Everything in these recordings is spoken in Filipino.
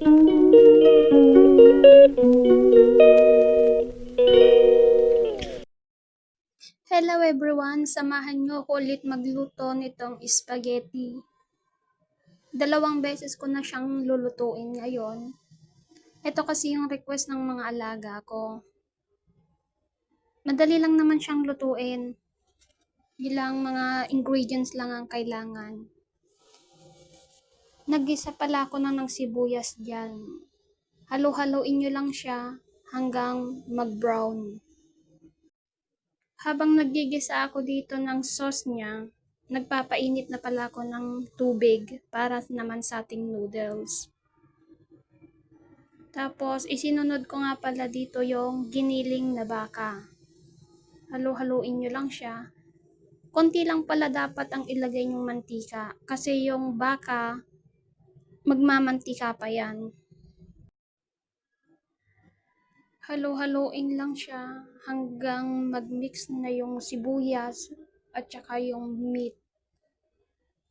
Hello everyone! Samahan nyo ako ulit magluto nitong spaghetti. 2 beses ko na siyang lulutuin ngayon. Ito kasi yung request ng mga alaga ko. Madali lang naman siyang lutuin. Ilang mga ingredients lang ang kailangan. Naggisa pala ako ng sibuyas dyan. Halo-haloin nyo lang siya hanggang mag-brown. Habang naggigisa ako dito ng sauce niya, nagpapainit na pala ako ng tubig para naman sa ating noodles. Tapos, isinunod ko nga pala dito yung giniling na baka. Halo-haloin nyo lang siya. Konti lang pala dapat ang ilagay nyong mantika kasi yung baka, magmamantika pa yan. Halo-haloin lang siya hanggang mag-mix na yung sibuyas at saka yung meat.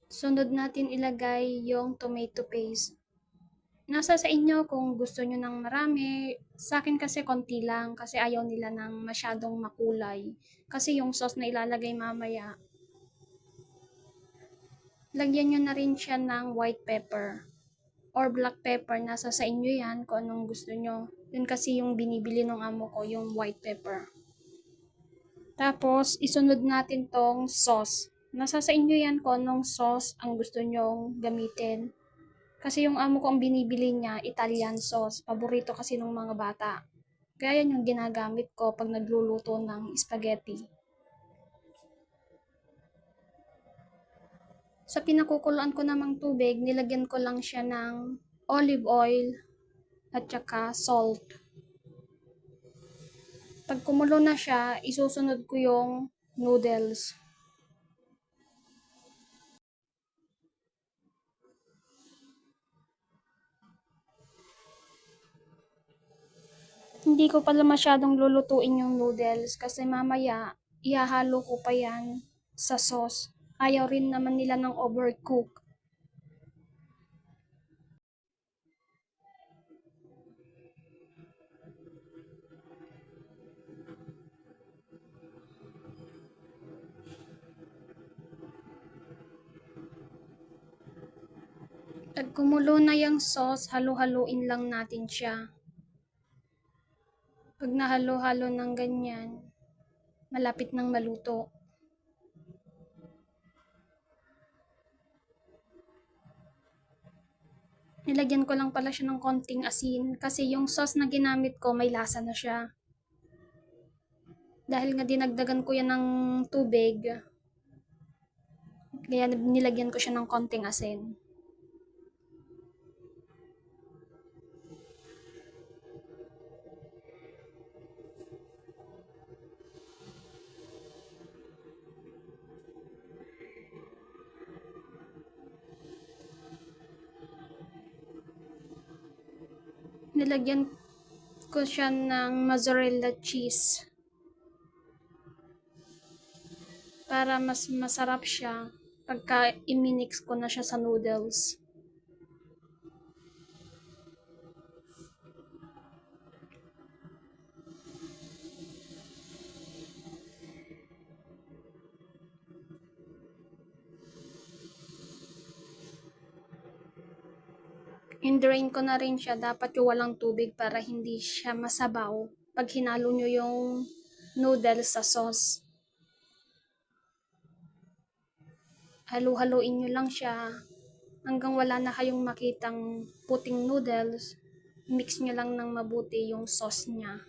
Sunod natin ilagay yung tomato paste. Nasa sa inyo kung gusto nyo ng marami. Sa akin kasi konti lang kasi ayaw nila ng masyadong makulay. Kasi yung sauce na ilalagay mamaya, lagyan nyo na rin siya ng white pepper or black pepper. Nasa sa inyo yan kung anong gusto nyo. Yun kasi yung binibili ng amo ko, yung white pepper. Tapos, isunod natin tong sauce. Nasa sa inyo yan kung anong sauce ang gusto nyong gamitin. Kasi yung amo ko ang binibili niya, Italian sauce. Paborito kasi ng mga bata. Kaya yan yung ginagamit ko pag nagluluto ng spaghetti. Sa pinakukuluan ko namang tubig, nilagyan ko lang siya ng olive oil at saka salt. Pag kumulo na siya, isusunod ko yung noodles. Hindi ko pala masyadong lulutuin yung noodles kasi mamaya ihahalo ko pa yan sa sauce. Ayaw rin naman nila ng overcook. Pag kumulo na yung sauce, halo-haloin lang natin siya. Pag nahalo-halo ng ganyan, malapit nang maluto. Nilagyan ko lang pala siya ng konting asin kasi yung sauce na ginamit ko may lasa na siya. Dahil nga dinagdagan ko yan ng tubig, kaya nilagyan ko siya ng konting asin. Nilagyan ko siya ng mozzarella cheese para mas masarap siya pagka i-mix ko na siya sa noodles. In-drain ko na rin siya, dapat yung walang tubig para hindi siya masabaw pag hinalo nyo yung noodles sa sauce. Halu-haluin nyo lang siya hanggang wala na kayong makitang puting noodles. Mix nyo lang ng mabuti yung sauce niya.